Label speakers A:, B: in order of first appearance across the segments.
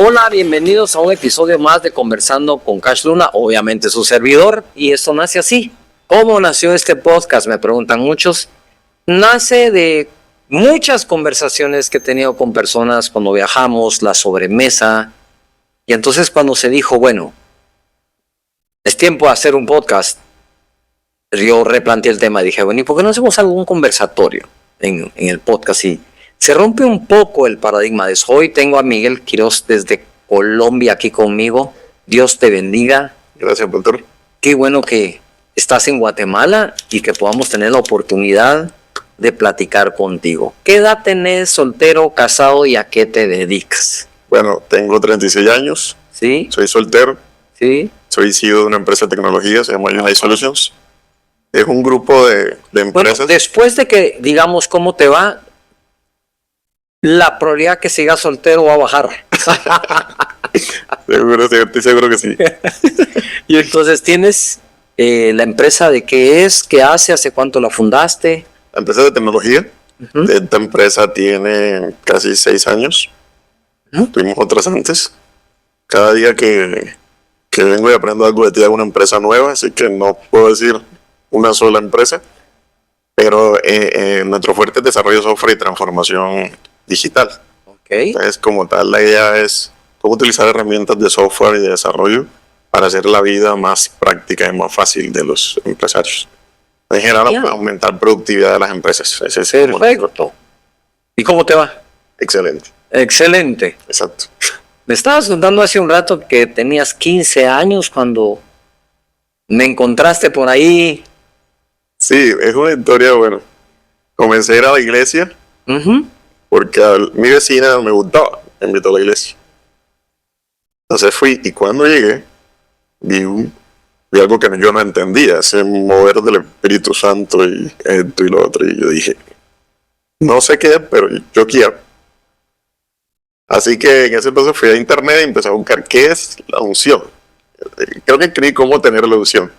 A: Hola, bienvenidos a un episodio más de Conversando con Cash Luna, obviamente su servidor, y esto nace así. ¿Cómo nació este podcast? Me preguntan muchos. Nace de muchas conversaciones que he tenido con personas cuando viajamos, la sobremesa, y entonces cuando se dijo, bueno, es tiempo de hacer un podcast, yo replanteé el tema y dije, bueno, ¿y por qué no hacemos algún conversatorio en el podcast? Y se rompe un poco el paradigma de eso. Hoy tengo a Miguel Quiroz desde Colombia aquí conmigo. Dios te bendiga.
B: Gracias, doctor.
A: Qué bueno que estás en Guatemala y que podamos tener la oportunidad de platicar contigo. ¿Qué edad tenés, soltero, casado y a qué te dedicas?
B: Bueno, tengo 36 años.
A: ¿Sí?
B: Soy soltero.
A: ¿Sí?
B: Soy CEO de una empresa de tecnología, se llama Unite Solutions. Es un grupo de empresas.
A: Bueno, después de que digamos cómo te va, la probabilidad que sigas soltero va a bajar.
B: Estoy seguro que sí.
A: Y entonces tienes la empresa de qué es, qué hace, hace cuánto la fundaste.
B: La empresa de tecnología. Esta empresa tiene casi 6 años. Tuvimos otras antes. Cada día que vengo y aprendo algo de ti, hago una empresa nueva, así que no puedo decir una sola empresa. Pero nuestro fuerte es desarrollo de software y transformación digital.
A: Okay.
B: Entonces, como tal, la idea es cómo utilizar herramientas de software y de desarrollo para hacer la vida más práctica y más fácil de los empresarios. En general, aumentar productividad de las empresas. Ese es
A: perfecto. ¿Y cómo te va?
B: Excelente.
A: Excelente.
B: Exacto.
A: Me estabas contando hace un rato que tenías 15 años cuando me encontraste por ahí.
B: Sí, es una historia, bueno. Comencé a ir a la iglesia porque mi vecina me gustaba, me invitó a la iglesia. Entonces fui y cuando llegué vi algo que yo no entendía, ese mover del Espíritu Santo y esto y lo otro. Y yo dije, no sé qué es, pero yo quiero. Así que en ese entonces fui a internet y empecé a buscar qué es la unción. Creo que escribí cómo tener la unción.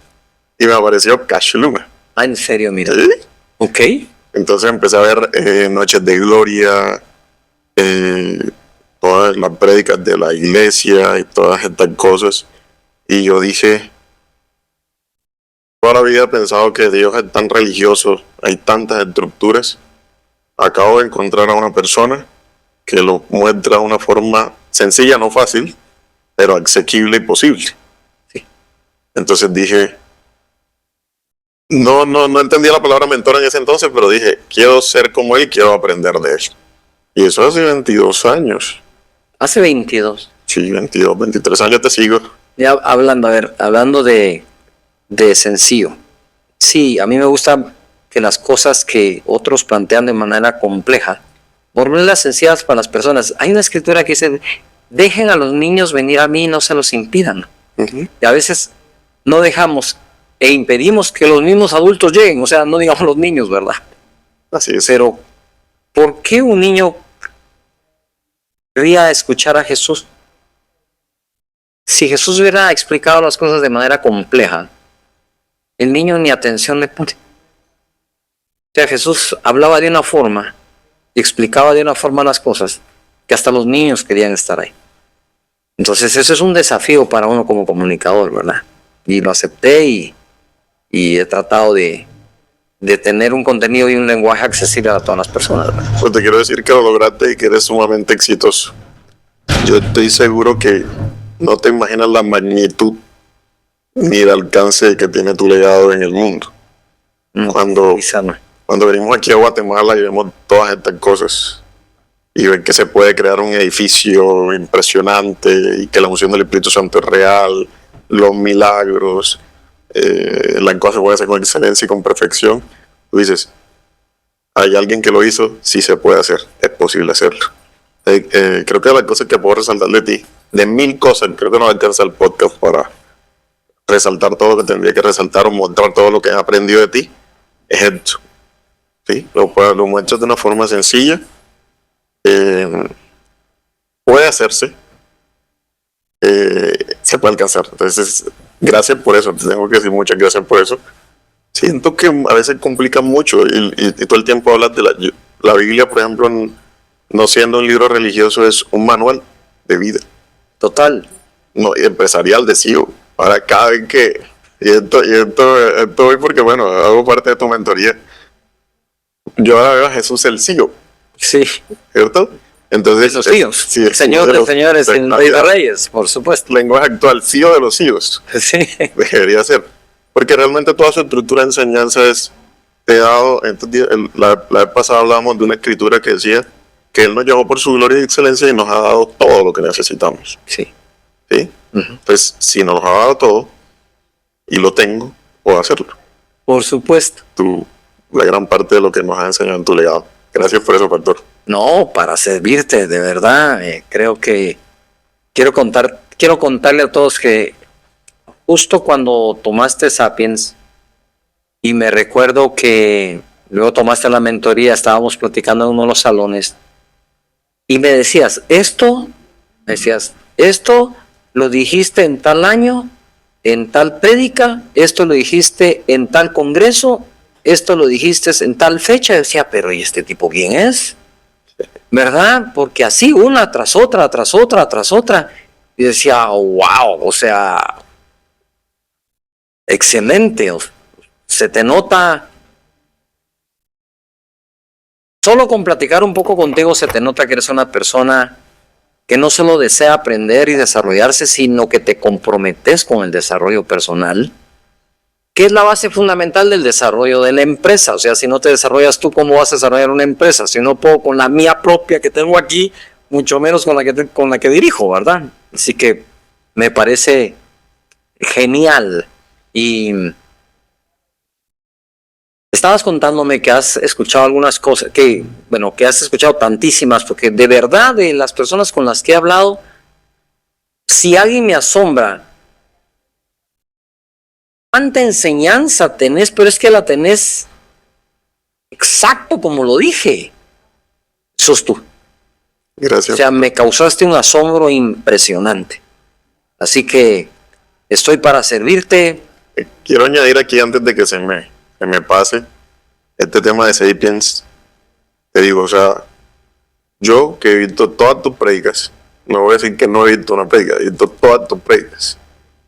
B: Y me apareció Cash Luna.
A: Ah, en serio, mira.
B: ¿Sí?
A: Ok.
B: Entonces empecé a ver Noches de Gloria, todas las prédicas de la iglesia y todas estas cosas. Y yo dije, toda la vida he pensado que Dios es tan religioso, hay tantas estructuras. Acabo de encontrar a una persona que lo muestra de una forma sencilla, no fácil, pero asequible y posible.
A: Sí.
B: Entonces dije, no entendía la palabra mentor en ese entonces, pero dije, quiero ser como él, quiero aprender de él. Y eso hace 22 años.
A: Hace 22.
B: Sí, 22, 23 años te sigo.
A: Ya hablando de sencillo. Sí, a mí me gusta que las cosas que otros plantean de manera compleja, volverlas sencillas para las personas. Hay una escritura que dice, dejen a los niños venir a mí y no se los impidan. Y a veces no dejamos e impedimos que los mismos adultos lleguen, o sea, no digamos los niños, ¿verdad?
B: Así es.
A: Pero, ¿por qué un niño quería escuchar a Jesús? Si Jesús hubiera explicado las cosas de manera compleja, el niño ni atención le pone. O sea, Jesús hablaba de una forma y explicaba de una forma las cosas que hasta los niños querían estar ahí. Entonces, eso es un desafío para uno como comunicador, ¿verdad? Y lo acepté y he tratado de tener un contenido y un lenguaje accesible a todas las personas, ¿verdad?
B: Pues te quiero decir que lo lograste y que eres sumamente exitoso. Yo estoy seguro que no te imaginas la magnitud ni el alcance que tiene tu legado en el mundo. Cuando venimos aquí a Guatemala y vemos todas estas cosas y ven que se puede crear un edificio impresionante y que la unción del Espíritu Santo es real, los milagros, la cosa se puede hacer con excelencia y con perfección, tú dices, hay alguien que lo hizo, sí se puede hacer, es posible hacerlo. Creo que las cosas que puedo resaltar de ti, de 1000 cosas, creo que no alcanza el podcast para resaltar todo lo que tendría que resaltar o mostrar todo lo que he aprendido de ti, es esto. ¿Sí? Lo muestras de una forma sencilla, puede hacerse, se puede alcanzar. Entonces, gracias por eso, te tengo que decir muchas gracias por eso. Siento que a veces complica mucho y todo el tiempo hablas de la Biblia, por ejemplo, no siendo un libro religioso, es un manual de vida.
A: Total.
B: No, y empresarial de CEO. Ahora cada vez que, esto voy porque bueno, hago parte de tu mentoría. Yo ahora veo a Jesús el CEO,
A: Sí.
B: ¿cierto? Entonces,
A: Los CEOs.
B: sí,
A: El señor de
B: los-
A: señores,
B: de-
A: el rey de reyes, por supuesto.
B: lenguaje actual, CEO de los CEOs,
A: Sí.
B: debería ser. Porque realmente toda su estructura de enseñanza es, te he dado, la vez pasada hablábamos de una escritura que decía que Él nos llamó por su gloria y excelencia y nos ha dado todo lo que necesitamos.
A: Sí.
B: ¿Sí? Entonces, si nos ha dado todo y lo tengo, puedo hacerlo.
A: Por supuesto.
B: La gran parte de lo que nos ha enseñado en tu legado. Gracias por eso, pastor.
A: No, para servirte, de verdad. Creo que quiero contarle a todos que justo cuando tomaste Sapiens, y me recuerdo que luego tomaste la mentoría, estábamos platicando en uno de los salones, y me decías, esto lo dijiste en tal año, en tal prédica, esto lo dijiste en tal congreso, esto lo dijiste en tal fecha. Decía, pero ¿y este tipo quién es? ¿Verdad? Porque así una tras otra, tras otra, tras otra. Y decía, wow, o sea, excelente. Se te nota, solo con platicar un poco contigo se te nota que eres una persona que no solo desea aprender y desarrollarse, sino que te comprometes con el desarrollo personal, que es la base fundamental del desarrollo de la empresa. O sea, si no te desarrollas tú, ¿cómo vas a desarrollar una empresa? Si no puedo con la mía propia que tengo aquí, mucho menos con la que dirijo, ¿verdad? Así que me parece genial. Y estabas contándome que has escuchado algunas cosas, que has escuchado tantísimas, porque de verdad de las personas con las que he hablado, si alguien me asombra, ¿cuánta enseñanza tenés? Pero es que la tenés exacto como lo dije. Sos tú.
B: Gracias.
A: O sea, me causaste un asombro impresionante. Así que estoy para servirte.
B: Quiero añadir aquí antes de que se me pase este tema de Sapiens. Te digo, o sea, yo que he visto todas tus predicas, no voy a decir que no he visto una predica, he visto todas tus predicas.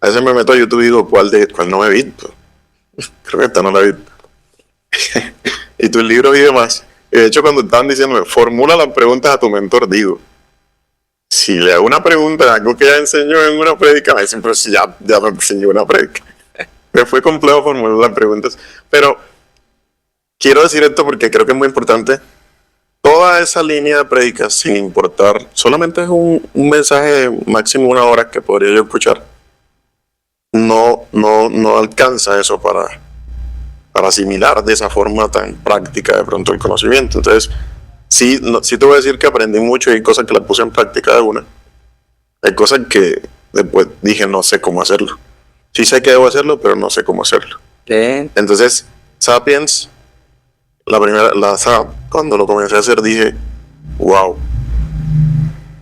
B: A veces me meto a YouTube y digo, ¿cuál no he visto? Creo que esta no la he visto. Y tu libro y demás. Y de hecho, cuando estaban diciéndome, formula las preguntas a tu mentor, digo, si le hago una pregunta de algo que ya enseñó en una predica, me dicen, pero si ya me enseñó una predica. Me fue complejo formular las preguntas. Pero quiero decir esto porque creo que es muy importante. Toda esa línea de predicas, sin importar, solamente es un mensaje de máximo 1 hora que podría yo escuchar. No alcanza eso para asimilar de esa forma tan práctica de pronto el conocimiento. Entonces, sí te voy a decir que aprendí mucho y hay cosas que las puse en práctica de una. Hay cosas que después dije, no sé cómo hacerlo. Sí sé que debo hacerlo, pero no sé cómo hacerlo. Entonces, Sapiens, cuando lo comencé a hacer dije, wow,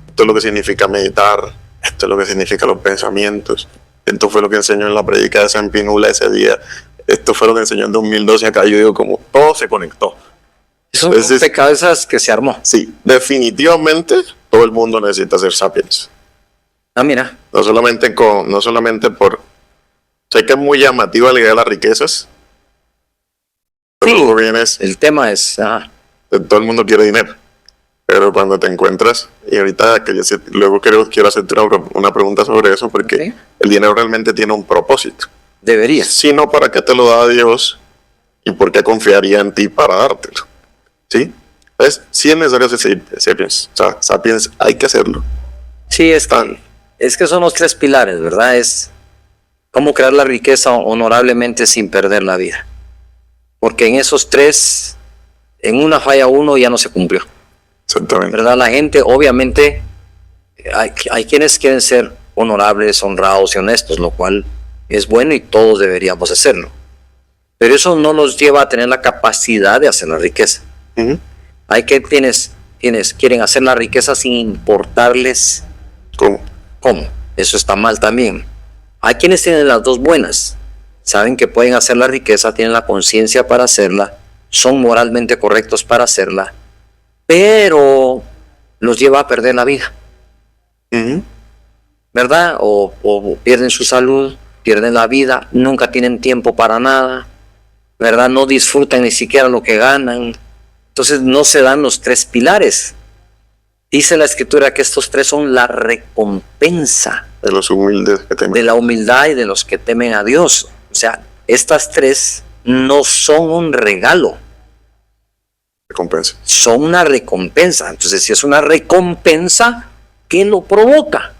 B: esto es lo que significa meditar, esto es lo que significa los pensamientos, esto fue lo que enseñó en la predica de San Pinula ese día, esto fue lo que enseñó en 2012 acá. Yo digo, como todo se conectó.
A: Es un rompecabezas que se armó.
B: Sí, definitivamente todo el mundo necesita ser Sapiens.
A: Ah, mira.
B: No solamente por... Sé que es muy llamativa la idea de las riquezas. Pero
A: Sí,
B: luego vienes,
A: el tema es...
B: todo el mundo quiere dinero. Pero cuando te encuentras, y ahorita luego quiero hacerte una pregunta sobre eso, porque
A: Okay.
B: El dinero realmente tiene un propósito.
A: Debería.
B: Sino para qué te lo da Dios y por qué confiaría en ti para dártelo. ¿Sí? Entonces, sí es necesario ser Sapiens. O sea, Sapiens hay que hacerlo.
A: Sí, es que son los 3 pilares, ¿verdad? Es cómo crear la riqueza honorablemente sin perder la vida. Porque en esos 3, en una falla uno ya no se cumplió.
B: Exactamente.
A: ¿Verdad? La gente, obviamente, hay quienes quieren ser honorables, honrados y honestos, lo cual es bueno y todos deberíamos hacerlo. Pero eso no nos lleva a tener la capacidad de hacer la riqueza.
B: Uh-huh.
A: Hay quienes quieren hacer la riqueza sin importarles cómo. Eso está mal también. Hay quienes tienen las dos buenas. Saben que pueden hacer la riqueza, tienen la conciencia para hacerla, son moralmente correctos para hacerla, pero los lleva a perder la vida.
B: Uh-huh.
A: ¿verdad? O pierden su salud, pierden la vida, nunca tienen tiempo para nada, ¿verdad? No disfrutan ni siquiera lo que ganan. Entonces no se dan los tres pilares. Dice la Escritura que estos tres son la recompensa
B: De los humildes que temen.
A: de la humildad y de los que temen a Dios. O sea, estas tres no son un regalo,
B: Recompensa.
A: son una recompensa. Entonces, si es una recompensa, ¿qué lo provoca?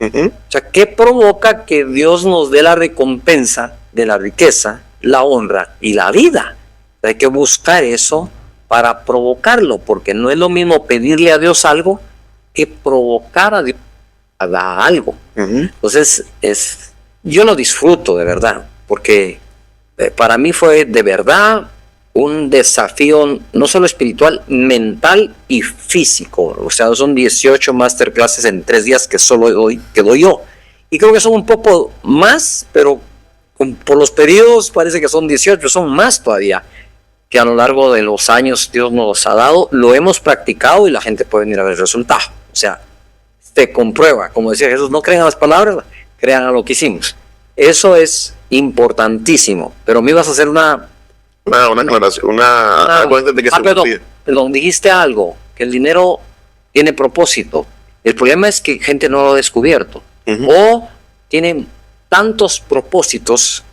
B: Ujú.
A: O sea, ¿qué provoca que Dios nos dé la recompensa de la riqueza, la honra y la vida? Hay que buscar eso para provocarlo, porque no es lo mismo pedirle a Dios algo que provocar a Dios a dar algo.
B: Ujú.
A: Entonces, yo lo disfruto de verdad, porque para mí fue de verdad un desafío no solo espiritual, mental y físico. O sea, son 18 masterclasses en 3 días que que doy yo. Y creo que son un poco más, pero por los periodos parece que son 18, son más todavía, que a lo largo de los años Dios nos ha dado, lo hemos practicado y la gente puede venir a ver el resultado. O sea, te comprueba, como decía Jesús, no crean a las palabras, crean a lo que hicimos. Eso es importantísimo. Pero me ibas a hacer una
B: Aclaración, algo antes de que se me olvide.
A: perdón, dijiste algo, que el dinero tiene propósito. El problema es que gente no lo ha descubierto.
B: Ujú.
A: O tienen tantos propósitos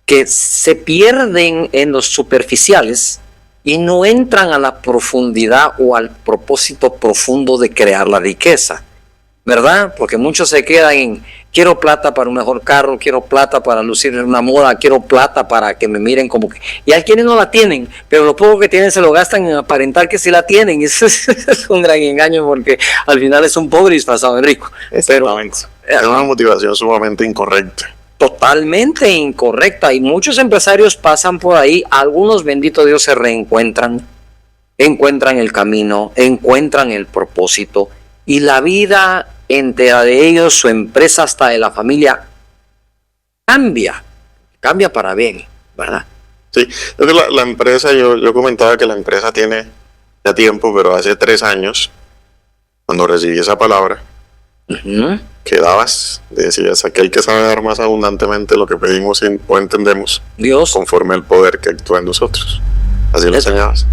A: que se pierden en los superficiales y no entran a la profundidad o al propósito profundo de crear la riqueza, ¿verdad? Porque muchos se quedan en: quiero plata para un mejor carro, quiero plata para lucir en una moda, quiero plata para que me miren como que... Y hay quienes no la tienen, pero lo poco que tienen se lo gastan en aparentar que sí la tienen. Eso es un gran engaño, porque al final es un pobre disfrazado de rico. Pero
B: Es una motivación sumamente incorrecta.
A: totalmente incorrecta, y muchos empresarios pasan por ahí, algunos, bendito Dios, se reencuentran, encuentran el camino, encuentran el propósito, y la vida entera de ellos, su empresa, hasta de la familia, cambia para bien, ¿verdad?
B: Sí, entonces la empresa, yo comentaba que la empresa tiene ya tiempo, pero hace 3 años, cuando recibí esa palabra,
A: Ujú.
B: que dabas, decías: aquel que sabe dar más abundantemente lo que pedimos o entendemos,
A: Dios,
B: conforme al poder que actúa en nosotros. Así lo
A: Eso.
B: enseñabas.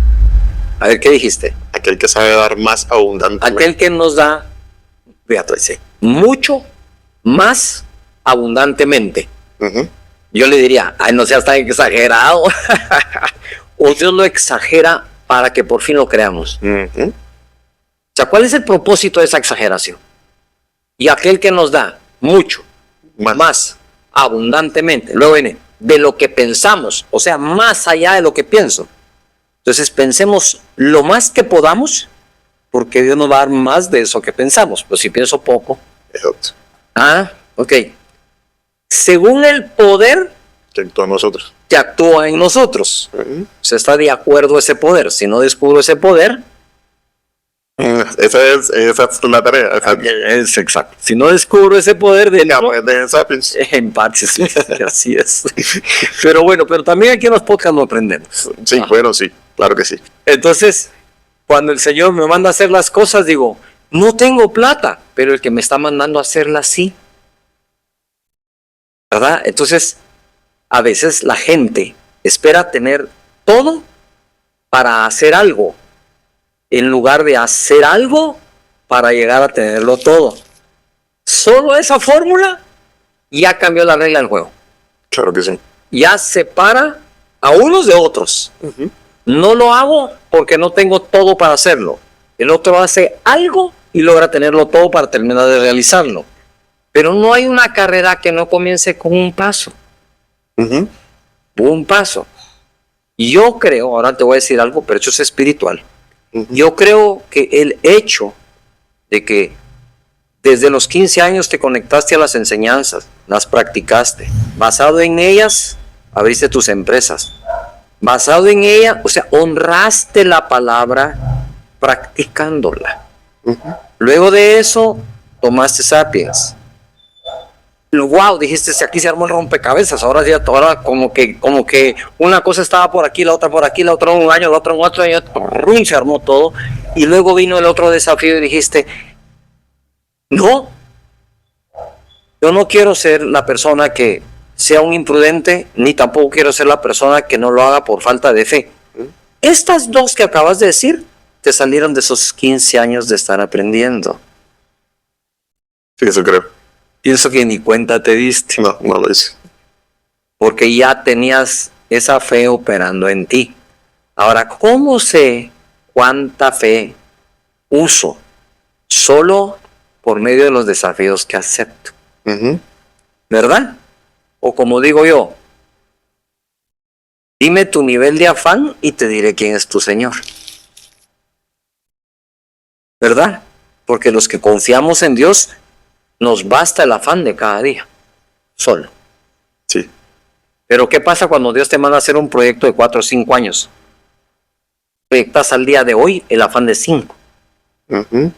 A: a ver, ¿qué dijiste?
B: Aquel que sabe dar más abundantemente.
A: Aquel que nos da, fíjate, dice, mucho más abundantemente.
B: Ujú.
A: Yo le diría: ay, no seas tan exagerado. O Dios lo exagera para que por fin lo creamos.
B: Ujú.
A: O sea, ¿cuál es el propósito de esa exageración? Y aquel que nos da mucho, más abundantemente, luego viene de lo que pensamos, o sea, más allá de lo que pienso. Entonces pensemos lo más que podamos, porque Dios nos va a dar más de eso que pensamos. Pues si pienso poco,
B: Exacto.
A: ok. Según el poder
B: Que actúa en nosotros.
A: que actúa en nosotros.
B: Ujú.
A: Se está de acuerdo ese poder. Si no descubro ese poder,
B: Esa es la tarea.
A: es exacto. Si no descubro ese poder
B: Ya,
A: dentro,
B: pues, de Sapiens.
A: en parte sí, así es. Pero bueno, pero también aquí en los podcasts lo aprendemos.
B: Sí, bueno, sí, claro que sí.
A: Entonces, cuando el Señor me manda a hacer las cosas, digo: no tengo plata, pero el que me está mandando a hacerlas sí. ¿Verdad? Entonces, a veces la gente espera tener todo para hacer algo, en lugar de hacer algo para llegar a tenerlo todo. Solo esa fórmula ya cambió la regla del juego.
B: Claro que sí.
A: Ya separa a unos de otros. No lo hago porque no tengo todo para hacerlo. El otro hace algo y logra tenerlo todo para terminar de realizarlo. Pero no hay una carrera que no comience con un paso.
B: Ujú.
A: Un paso. Y yo creo, ahora te voy a decir algo, pero eso es espiritual.
B: Ujú.
A: Yo creo que el hecho de que desde los 15 años te conectaste a las enseñanzas, las practicaste, basado en ellas, abriste tus empresas. Basado en ella, o sea, honraste la palabra practicándola.
B: Ujú.
A: Luego de eso, tomaste Sapiens. Wow, dijiste: si aquí se armó el rompecabezas, ahora como que una cosa estaba por aquí, la otra un año, la otra en otro año, ¡rum!, se armó todo. Y luego vino el otro desafío y dijiste: no, Yo no quiero ser la persona que sea un imprudente, ni tampoco quiero ser la persona que no lo haga por falta de fe. Estas dos que acabas de decir te salieron de esos 15 años de estar aprendiendo.
B: Sí, eso creo.
A: Pienso que ni cuenta te diste,
B: No, no lo hice.
A: porque ya tenías esa fe operando en ti. Ahora, ¿cómo sé cuánta fe uso? Solo por medio de los desafíos que acepto,
B: Ujú.
A: ¿verdad? O como digo yo, dime tu nivel de afán y te diré quién es tu Señor. ¿Verdad? Porque los que confiamos en Dios, nos basta el afán de cada día, solo.
B: Sí.
A: Pero ¿qué pasa cuando Dios te manda a hacer un proyecto de 4 o 5 años? Proyectas al día de hoy el afán de 5.
B: Ujú.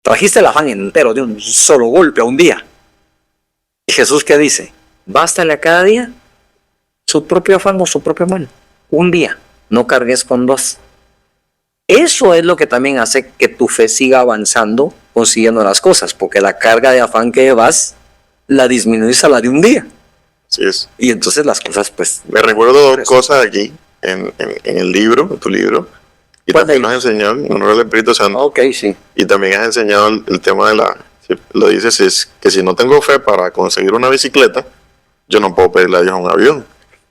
A: Trajiste el afán entero de un solo golpe a un día. ¿Y Jesús qué dice? Bástale a cada día su propio afán o su propia mano. Un día, no cargues con 2. Eso es lo que también hace que tu fe siga avanzando, consiguiendo las cosas, porque la carga de afán que llevas la disminuís a la de un día.
B: Así es.
A: Y entonces las cosas, pues...
B: Me recuerdo dos cosas aquí en el libro, en tu libro. Y
A: ¿Cuál
B: también
A: de
B: nos has enseñado en honor del Espíritu Santo.
A: Ok, sí.
B: Y también has enseñado el tema de la... Lo dices, es que si no tengo fe para conseguir una bicicleta, yo no puedo pedirle a Dios un avión.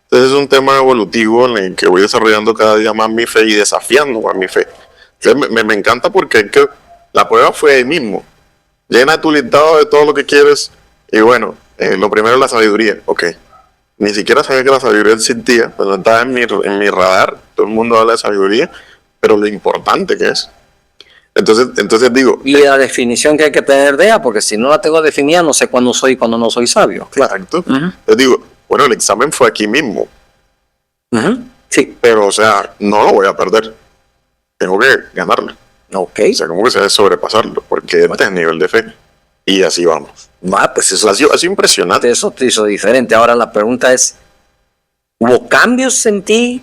B: Entonces es un tema evolutivo en el que voy desarrollando cada día más mi fe y desafiando más mi fe. Entonces me encanta porque es que la prueba fue ahí mismo. Llena tu listado de todo lo que quieres. Y bueno, lo primero es la sabiduría. Ok. Ni siquiera sabía que la sabiduría existía. Pues no estaba en mi radar. Todo el mundo habla de sabiduría. Pero lo importante que es. Entonces digo,
A: Y la definición que hay que tener de ella, porque si no la tengo definida, no sé cuándo soy y cuándo no soy sabio.
B: exacto. Entonces digo, bueno, el examen fue aquí mismo.
A: Sí.
B: Pero, o sea, no lo voy a perder. Tengo que ganarlo.
A: Ok.
B: O sea, como que se debe sobrepasarlo. Porque este es el nivel de fe. Y así vamos.
A: Pues eso
B: Ha sido impresionante.
A: eso te hizo diferente. Ahora la pregunta es, ¿hubo cambios en ti,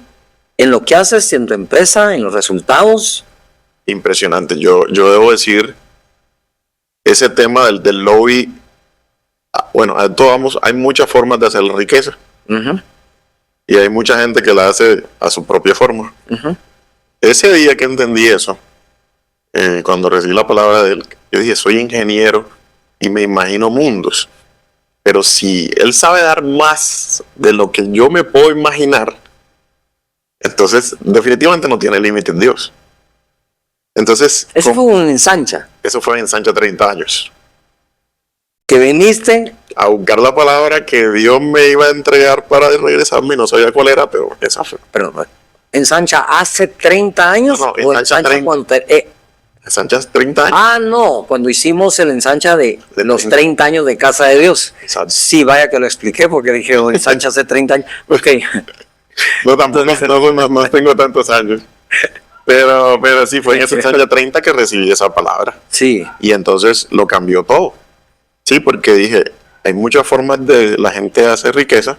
A: en lo que haces, en tu empresa, en los resultados?
B: Impresionante. Yo debo decir, ese tema del lobby, bueno, a todo vamos, hay muchas formas de hacer la riqueza. Y hay mucha gente que la hace a su propia forma. Ese día que entendí eso, cuando recibí la palabra de él, yo dije, soy ingeniero y me imagino mundos. Pero si él sabe dar más de lo que yo me puedo imaginar, entonces definitivamente no tiene límite en Dios. Entonces,
A: Eso fue un ensancha.
B: eso fue en Sancha 30 años.
A: Que viniste,
B: A buscar la palabra que Dios me iba a entregar para regresarme, no sabía cuál era, pero esa fue.
A: perdón, ensancha hace 30 años
B: No,
A: o
B: ensancha
A: ensancha
B: 30.
A: cuando
B: Sancha 30 años.
A: no, cuando hicimos el ensancha de
B: De
A: los
B: 30.
A: 30 años de Casa de Dios.
B: Exacto.
A: Sí, vaya que lo expliqué porque dije, ensancha hace 30 años. Ok.
B: No, tampoco, no tengo tantos años. Pero sí, fue en ese Sancha 30 que recibí esa palabra.
A: Sí.
B: Y entonces lo cambió todo. Sí, porque dije, hay muchas formas de la gente hacer riqueza,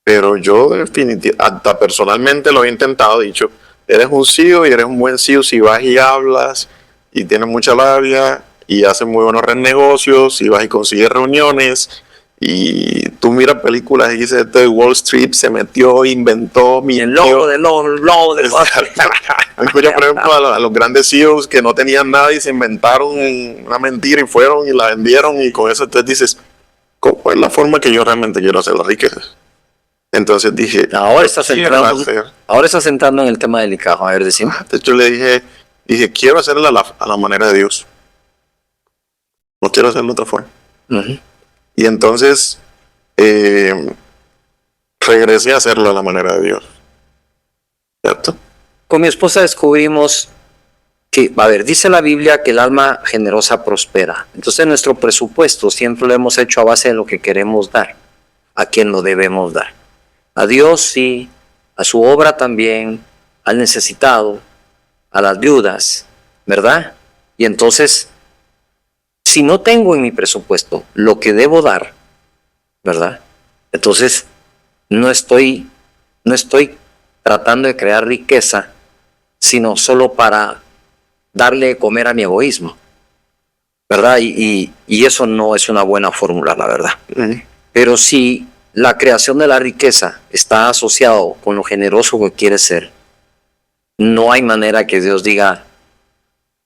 B: pero yo definitivamente, hasta personalmente lo he intentado, he dicho, eres un CEO y eres un buen CEO si vas y hablas y tienes mucha labia y haces muy buenos negocios y vas y consigues reuniones y tú miras películas y dices, este de Wall Street se metió, inventó,
A: Y el logo de
B: Escucha, por ejemplo, a los grandes CEOs que no tenían nada y se inventaron una mentira y fueron y la vendieron y con eso entonces dices, ¿cómo es la forma que yo realmente quiero hacer las riquezas? Entonces dije,
A: Ahora estás
B: quiero
A: entrando,
B: hacer.
A: ahora estás entrando en el tema delicado. A ver, decime.
B: De hecho le dije, quiero hacerla a la manera de Dios. No quiero hacerlo de otra forma. Y entonces regresé a hacerlo a la manera de Dios. ¿Cierto?
A: Con mi esposa descubrimos que, a ver, dice la Biblia que el alma generosa prospera. Entonces nuestro presupuesto siempre lo hemos hecho a base de lo que queremos dar, a quien lo debemos dar. A Dios sí, a su obra también, al necesitado, a las viudas, ¿verdad? Y entonces, si no tengo en mi presupuesto lo que debo dar, ¿verdad? Entonces, no estoy tratando de crear riqueza, sino solo para darle de comer a mi egoísmo, ¿verdad? Y eso no es una buena fórmula, la verdad.
B: Ujú.
A: Pero si la creación de la riqueza está asociado con lo generoso que quieres ser, no hay manera que Dios diga,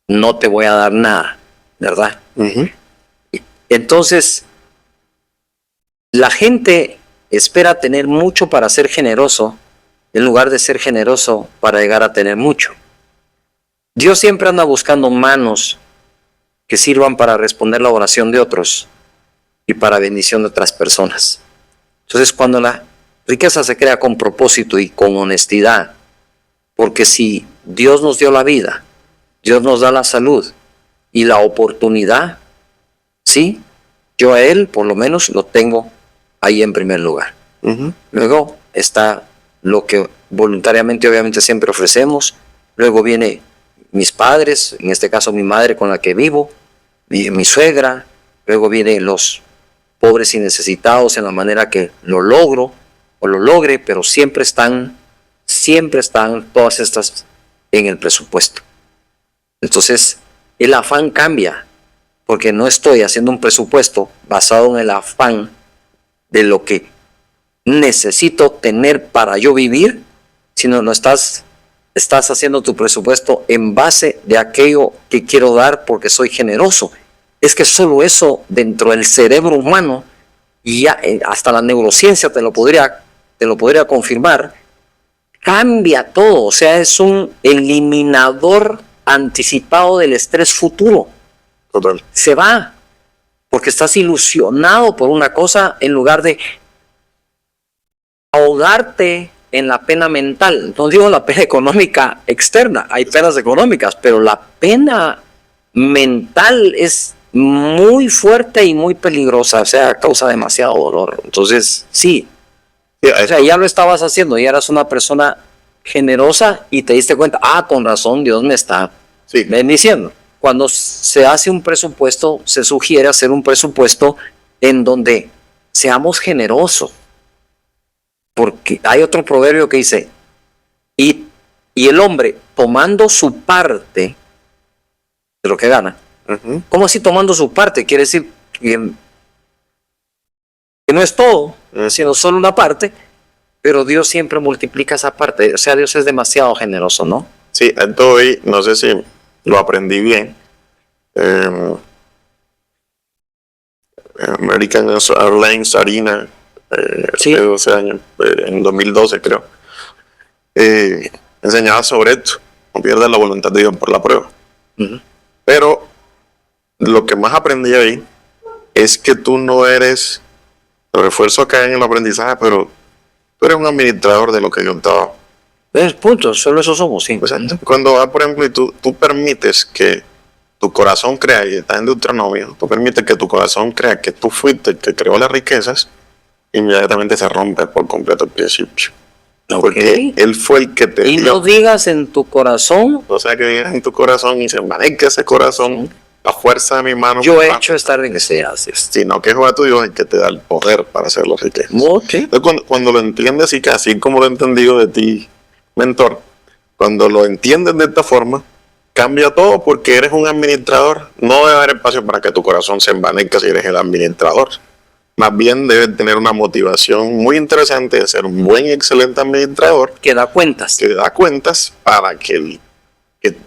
A: no te voy a dar nada, ¿verdad?
B: Ujú.
A: Entonces, la gente espera tener mucho para ser generoso, en lugar de ser generoso para llegar a tener mucho. Dios siempre anda buscando manos que sirvan para responder la oración de otros y para bendición de otras personas. Entonces, cuando la riqueza se crea con propósito y con honestidad, porque si Dios nos dio la vida, Dios nos da la salud y la oportunidad, sí, yo a Él por lo menos lo tengo ahí en primer lugar.
B: Ujú.
A: Luego está lo que voluntariamente obviamente siempre ofrecemos. Luego viene mis padres, en este caso mi madre con la que vivo, mi suegra. Luego vienen los pobres y necesitados en la manera que lo logro o lo logre, pero siempre están todas estas en el presupuesto. Entonces, el afán cambia, porque no estoy haciendo un presupuesto basado en el afán de lo que necesito tener para yo vivir, sino no estás haciendo tu presupuesto en base de aquello que quiero dar porque soy generoso. Es que solo eso dentro del cerebro humano, y ya hasta la neurociencia te lo podría confirmar, cambia todo. O sea, es un eliminador anticipado del estrés futuro.
B: Total.
A: Se va, porque estás ilusionado por una cosa en lugar de ahogarte en la pena mental. No digo la pena económica externa, hay penas económicas, pero la pena mental es muy fuerte y muy peligrosa, o sea, causa demasiado dolor. Entonces, sí,
B: Sí,
A: o sea, ya lo estabas haciendo, ya eras una persona generosa y te diste cuenta, con razón, Dios me está
B: sí.
A: bendiciendo. Cuando se hace un presupuesto, se sugiere hacer un presupuesto en donde seamos generosos. Porque hay otro proverbio que dice, y el hombre tomando su parte de lo que gana.
B: Ujú.
A: ¿Cómo así tomando su parte? Quiere decir que no es todo, sino solo una parte, pero Dios siempre multiplica esa parte. O sea, Dios es demasiado generoso, ¿no?
B: Sí, entonces, no sé si lo aprendí bien. American Airlines Arena,
A: Sí.
B: hace 12 años, en 2012 creo, enseñaba sobre esto. No pierdas la voluntad de Dios por la prueba.
A: Uh-huh.
B: Pero lo que más aprendí ahí es que tú no eres, los refuerzos caen en el aprendizaje, pero tú eres un administrador de lo que Dios te ha dado.
A: ¿Ves? Punto, solo eso somos, sí.
B: O sea, cuando vas, por ejemplo, y tú permites que tu corazón crea, y estás en Deuteronomio, tú permites que tu corazón crea que tú fuiste el que creó las riquezas, inmediatamente se rompe por completo el principio. Porque Él fue el que te
A: y
B: dio.
A: no digas en tu corazón,
B: O sea, que digas en tu corazón y se envanezca ese corazón, la fuerza de mi mano.
A: yo he hecho esta riqueza.
B: Sino que es Jehová tu Dios el que te da el poder para hacer las riquezas.
A: Okay.
B: Entonces, cuando lo entiendes y que así como lo he entendido de ti, mentor, cuando lo entiendes de esta forma, cambia todo porque eres un administrador. No debe haber espacio para que tu corazón se envanezca si eres el administrador. Más bien debes tener una motivación muy interesante de ser un buen y excelente administrador
A: Que da cuentas.
B: que da cuentas para que el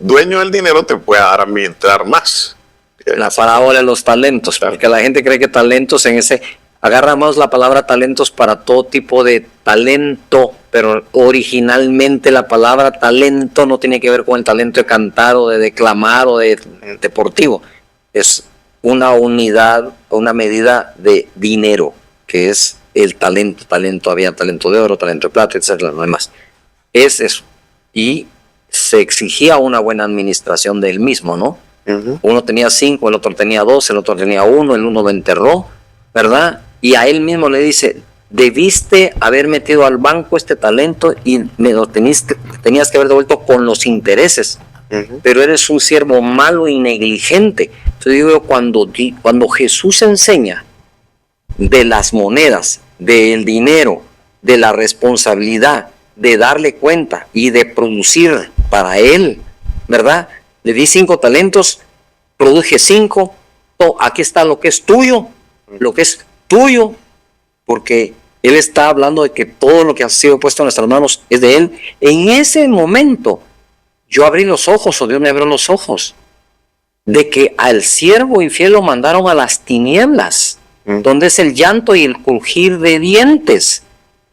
B: dueño del dinero te pueda dar a administrar más.
A: La parábola de los talentos, porque la gente cree que talentos agarramos la palabra talentos para todo tipo de talento, pero originalmente la palabra talento no tiene que ver con el talento de cantar o de declamar o de deportivo. Es una unidad, una medida de dinero, que es el talento. Había talento de oro, talento de plata, etcétera, no hay más. Es eso. Y se exigía una buena administración del mismo, ¿no?
B: Uh-huh.
A: Uno tenía 5, el otro tenía 2, el otro tenía 1, el uno lo enterró, ¿verdad? Y a él mismo le dice, debiste haber metido al banco este talento y me lo tenías que haber devuelto con los intereses. Uh-huh. Pero eres un siervo malo y negligente. Entonces digo, cuando Jesús enseña de las monedas, del dinero, de la responsabilidad, de darle cuenta y de producir para él, ¿verdad? Le di 5 talentos, produje 5, aquí está lo que es tuyo, porque Él está hablando de que todo lo que ha sido puesto en nuestras manos es de Él. En ese momento, yo abrí los ojos, o Dios me abrió los ojos, de que al siervo infiel lo mandaron a las tinieblas, donde es el llanto y el crujir de dientes.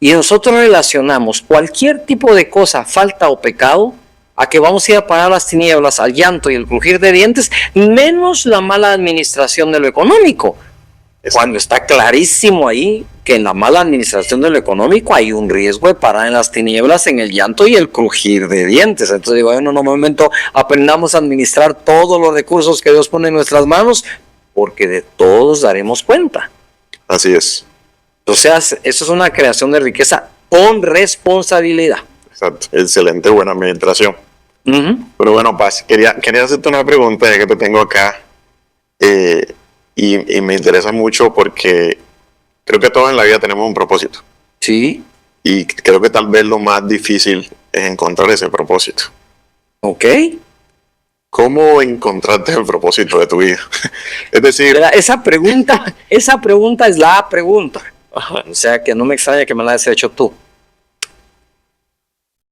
A: Y nosotros relacionamos cualquier tipo de cosa, falta o pecado, a que vamos a ir a parar las tinieblas, al llanto y el crujir de dientes, menos la mala administración de lo económico. Cuando está clarísimo ahí que en la mala administración de lo económico hay un riesgo de parar en las tinieblas, en el llanto y el crujir de dientes. Entonces digo, bueno, en un momento aprendamos a administrar todos los recursos que Dios pone en nuestras manos, porque de todos daremos cuenta.
B: Así es.
A: O sea, eso es una creación de riqueza con responsabilidad.
B: Exacto. Excelente, buena administración. Pero bueno, Paz, quería hacerte una pregunta ya que te tengo acá. Y me interesa mucho porque creo que todos en la vida tenemos un propósito.
A: Sí.
B: Y creo que tal vez lo más difícil es encontrar ese propósito.
A: Ok.
B: ¿Cómo encontraste el propósito de tu vida? Es decir,
A: esa pregunta es la pregunta. O sea, que no me extraña que me la hayas hecho tú.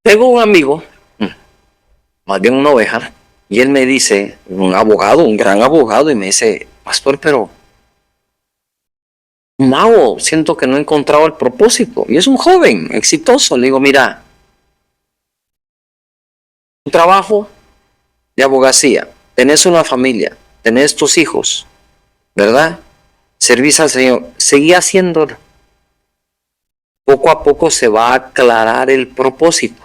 A: Tengo un amigo, más bien una oveja, y él me dice, un abogado, un gran abogado, y me dice, pastor, pero Mau, siento que no he encontrado el propósito. Y es un joven exitoso. Le digo, mira, un trabajo de abogacía, tenés una familia, tenés tus hijos, ¿verdad? Servís al Señor, seguí haciéndolo. Poco a poco se va a aclarar el propósito.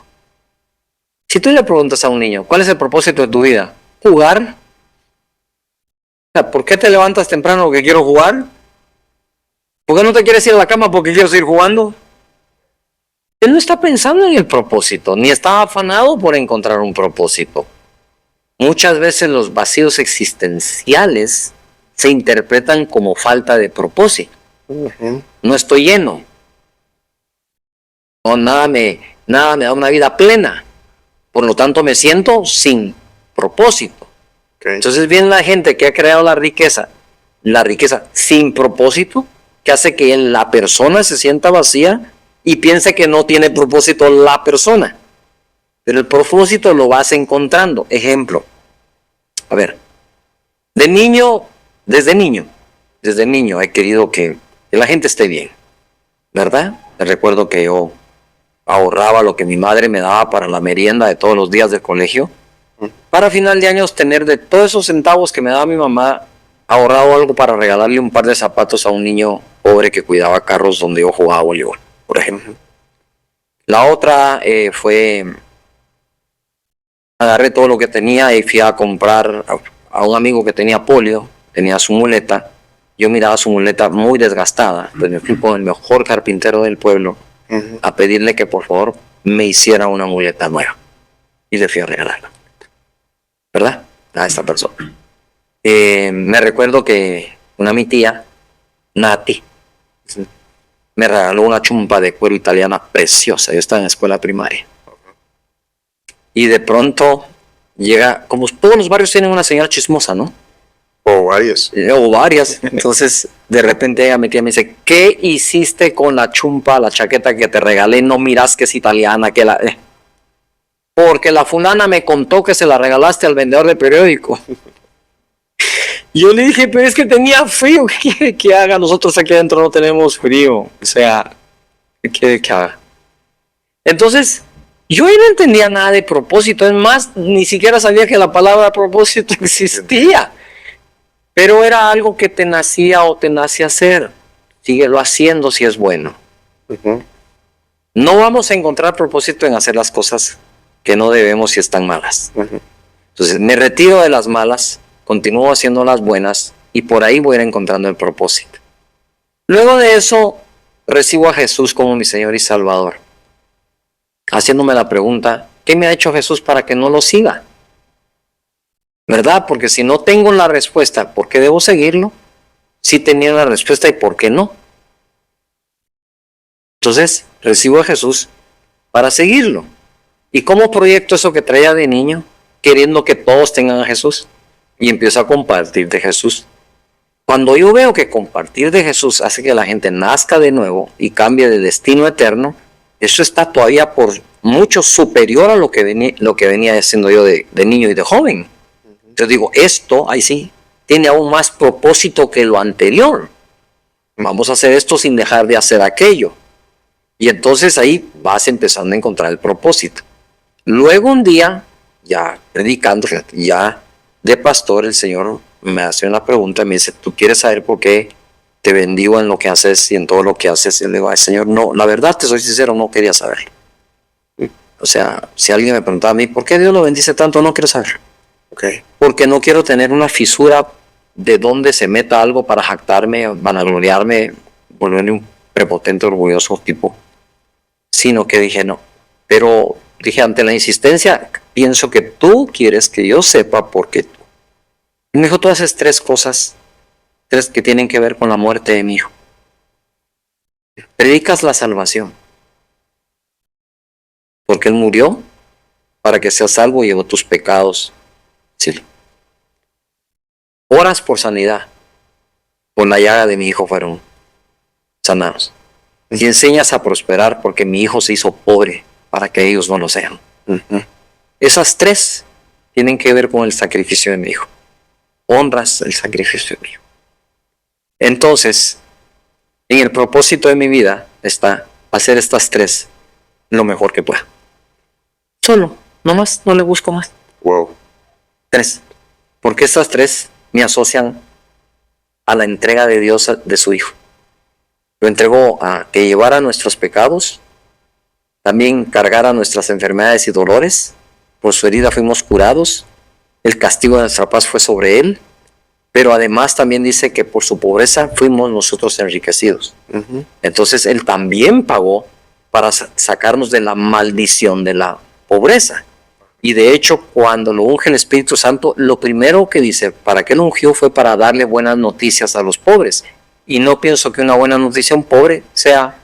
A: Si tú le preguntas a un niño, ¿cuál es el propósito de tu vida? ¿Jugar? O sea, ¿por qué te levantas temprano porque quiero jugar? ¿Por qué no te quieres ir a la cama porque quiero seguir jugando? Él no está pensando en el propósito, ni está afanado por encontrar un propósito. Muchas veces los vacíos existenciales se interpretan como falta de propósito. No estoy lleno. No, nada me da una vida plena. Por lo tanto, me siento sin propósito.
B: okay.
A: Entonces viene la gente que ha creado la riqueza sin propósito, que hace que la persona se sienta vacía y piense que no tiene propósito la persona. Pero el propósito lo vas encontrando. Ejemplo. A ver, desde niño he querido que la gente esté bien, ¿verdad? Te recuerdo que yo ahorraba lo que mi madre me daba para la merienda de todos los días del colegio, para a final de años tener de todos esos centavos que me daba mi mamá, ahorrado algo para regalarle un par de zapatos a un niño pobre que cuidaba carros donde yo jugaba voleibol, por ejemplo. La otra fue, agarré todo lo que tenía y fui a comprar a un amigo que tenía polio, tenía su muleta. Yo miraba su muleta muy desgastada, pues me fui con el mejor carpintero del pueblo a pedirle que por favor me hiciera una muleta nueva. Y le fui a regalarla, ¿verdad? A esta persona. Me recuerdo que mi tía, Nati, me regaló una chumpa de cuero italiana preciosa. Yo estaba en la escuela primaria. Y de pronto llega, como todos los barrios tienen una señora chismosa, ¿no?
B: O varias.
A: O varias. Entonces, de repente ella, mi tía, me dice, ¿qué hiciste con la chumpa, la chaqueta que te regalé? No miras que es italiana, que la... Porque la fulana me contó que se la regalaste al vendedor de periódico. Yo le dije, pero es que tenía frío. ¿Qué quiere que haga? Nosotros aquí adentro no tenemos frío. O sea, ¿qué quiere que haga? Entonces, yo no entendía nada de propósito. Es más, ni siquiera sabía que la palabra propósito existía. Pero era algo que te nacía o te nace hacer. Síguelo haciendo si es bueno. No vamos a encontrar propósito en hacer las cosas que no debemos si están malas. Entonces, me retiro de las malas, continúo haciendo las buenas y por ahí voy a ir encontrando el propósito. Luego de eso, recibo a Jesús como mi Señor y Salvador, haciéndome la pregunta, ¿qué me ha hecho Jesús para que no lo siga? ¿Verdad? Porque si no tengo la respuesta, ¿por qué debo seguirlo? Sí tenía la respuesta y ¿por qué no? Entonces, recibo a Jesús para seguirlo. ¿Y cómo proyecto eso que traía de niño? Queriendo que todos tengan a Jesús. Y empiezo a compartir de Jesús. Cuando yo veo que compartir de Jesús hace que la gente nazca de nuevo y cambie de destino eterno, eso está todavía por mucho superior a lo que venía haciendo yo de niño y de joven. Yo digo, esto, ahí sí, tiene aún más propósito que lo anterior. Vamos a hacer esto sin dejar de hacer aquello. Y entonces ahí vas empezando a encontrar el propósito. Luego un día, ya predicando, ya de pastor, el Señor me hace una pregunta y me dice, ¿tú quieres saber por qué te bendigo en lo que haces y en todo lo que haces? Y le digo, ay, Señor, no, la verdad, te soy sincero, no quería saber. O sea, si alguien me preguntaba a mí, ¿por qué Dios lo bendice tanto? No quiero saber.
B: Okay.
A: Porque no quiero tener una fisura de donde se meta algo para jactarme, vanagloriarme, volverme un prepotente, orgulloso tipo. Sino que dije, no. Pero dije, ante la insistencia, pienso que tú quieres que yo sepa por qué tú. Y me dijo todas esas tres cosas, tres que tienen que ver con la muerte de mi hijo. Predicas la salvación. Porque él murió para que seas salvo y llevó tus pecados. Sí. Oras por sanidad. Por la llaga de mi hijo fueron sanados. Y enseñas a prosperar porque mi hijo se hizo pobre para que ellos no lo sean. Esas tres tienen que ver con el sacrificio de mi hijo. Honras el sacrificio de mi hijo. Entonces, en el propósito de mi vida está hacer estas tres lo mejor que pueda. Solo, no más, no le busco más.
B: Wow.
A: Tres. Porque estas tres me asocian a la entrega de Dios de su hijo. Lo entregó a que llevara nuestros pecados, también cargara nuestras enfermedades y dolores. Por su herida fuimos curados, el castigo de nuestra paz fue sobre él, pero además también dice que por su pobreza fuimos nosotros enriquecidos. Entonces él también pagó para sacarnos de la maldición de la pobreza. Y de hecho, cuando lo unge el Espíritu Santo, lo primero que dice, para qué lo ungió fue para darle buenas noticias a los pobres. Y no pienso que una buena noticia a un pobre sea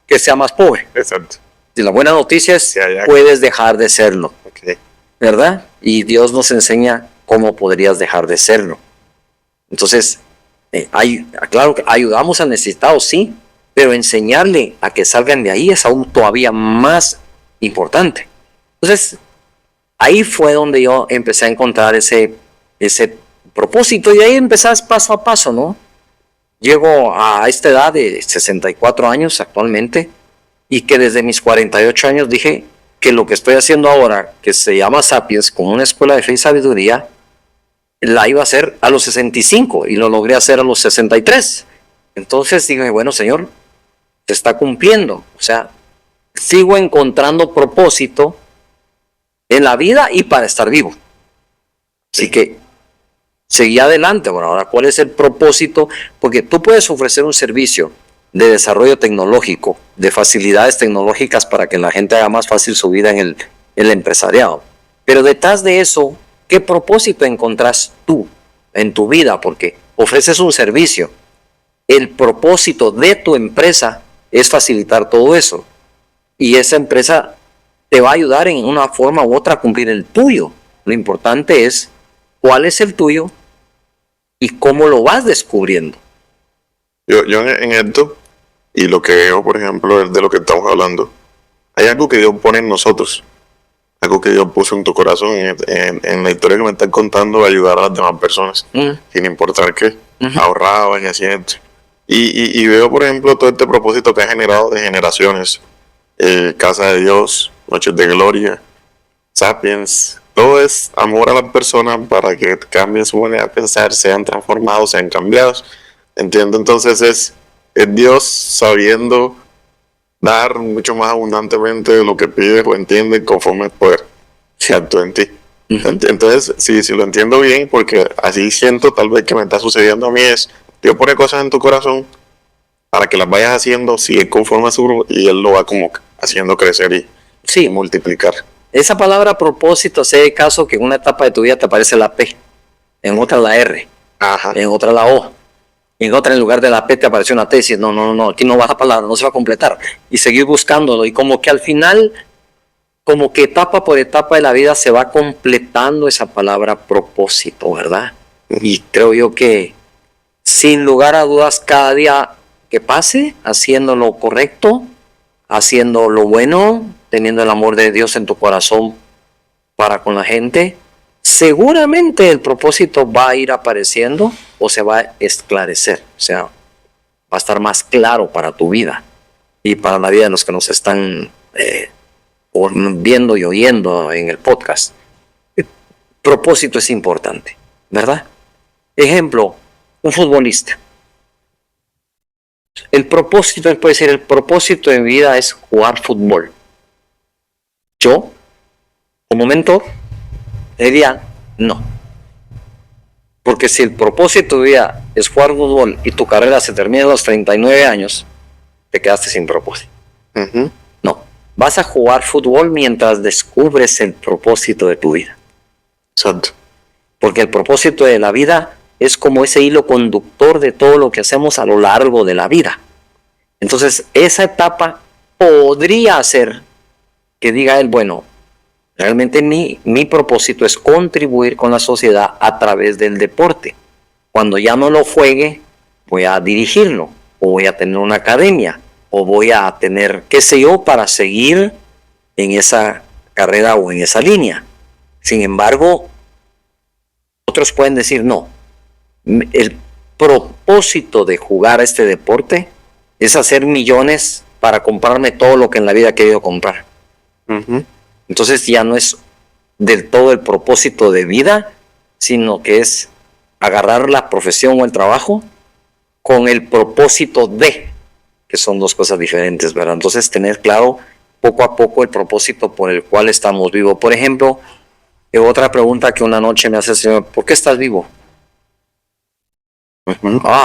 A: que sea más pobre.
B: Exacto.
A: Si la buena noticia es, puedes dejar de serlo.
B: Okay.
A: ¿Verdad? Y Dios nos enseña cómo podrías dejar de serlo. Entonces, claro que ayudamos al necesitado, sí, pero enseñarle a que salgan de ahí es aún todavía más importante. Entonces, ahí fue donde yo empecé a encontrar ese propósito y ahí empezás paso a paso, ¿no? Llego a esta edad de 64 años actualmente y que desde mis 48 años dije que lo que estoy haciendo ahora, que se llama Sapiens, como una escuela de fe y sabiduría, la iba a hacer a los 65 y lo logré hacer a los 63. Entonces dije, bueno, Señor, se está cumpliendo. O sea, sigo encontrando propósito en la vida y para estar vivo. Así que seguí adelante. Bueno, ahora, ¿cuál es el propósito? Porque tú puedes ofrecer un servicio de desarrollo tecnológico, de facilidades tecnológicas para que la gente haga más fácil su vida en el empresariado. Pero detrás de eso, ¿qué propósito encontrás tú en tu vida? Porque ofreces un servicio. El propósito de tu empresa es facilitar todo eso. Y esa empresa te va a ayudar en una forma u otra a cumplir el tuyo. Lo importante es cuál es el tuyo y cómo lo vas descubriendo.
B: Yo en esto, y lo que veo, por ejemplo, de lo que estamos hablando, hay algo que Dios pone en nosotros, algo que Dios puso en tu corazón, en la historia que me estás contando, ayudar a las demás personas, sin importar qué, ahorraban y hacían esto. Y veo, por ejemplo, todo este propósito que ha generado de generaciones, Casa de Dios, Noches de Gloria, Sapiens, todo es amor a las personas para que cambien su manera de pensar, sean transformados, sean cambiados. Entiendo, entonces es Dios sabiendo dar mucho más abundantemente de lo que pide o entiende conforme el poder que actúa en ti. Entonces, si lo entiendo bien, porque así siento tal vez que me está sucediendo a mí, es Dios pone cosas en tu corazón para que las vayas haciendo, si es conforme a su, y Él lo va como haciendo crecer y multiplicar.
A: Esa palabra propósito, sé de caso que en una etapa de tu vida te aparece la P, en otra la R, en otra la O, en otra en lugar de la P te apareció una T, y dices, no, aquí no va la palabra, no se va a completar, y seguir buscándolo, y como que al final, como que etapa por etapa de la vida se va completando esa palabra propósito, ¿verdad? Y creo yo que sin lugar a dudas, cada día que pase, haciendo lo correcto, haciendo lo bueno, teniendo el amor de Dios en tu corazón para con la gente, seguramente el propósito va a ir apareciendo o se va a esclarecer. O sea, va a estar más claro para tu vida y para la vida de los que nos están viendo y oyendo en el podcast. El propósito es importante, ¿verdad? Ejemplo, un futbolista. El propósito, él puede decir, el propósito de mi vida es jugar fútbol. Yo, como mentor, diría no. Porque si el propósito de vida es jugar fútbol y tu carrera se termina a los 39 años, te quedaste sin propósito. No, vas a jugar fútbol mientras descubres el propósito de tu vida.
B: Exacto.
A: Porque el propósito de la vida es como ese hilo conductor de todo lo que hacemos a lo largo de la vida. Entonces, esa etapa podría hacer que diga él, bueno, realmente mi propósito es contribuir con la sociedad a través del deporte. Cuando ya no lo juegue, voy a dirigirlo, o voy a tener una academia, o voy a tener, qué sé yo, para seguir en esa carrera o en esa línea. Sin embargo, otros pueden decir, no, el propósito de jugar a este deporte es hacer millones para comprarme todo lo que en la vida he querido comprar. Entonces ya no es del todo el propósito de vida, sino que es agarrar la profesión o el trabajo con el propósito de, que son dos cosas diferentes, ¿verdad? Entonces tener claro poco a poco el propósito por el cual estamos vivos. Por ejemplo, otra pregunta que una noche me hace el Señor, ¿por qué estás vivo?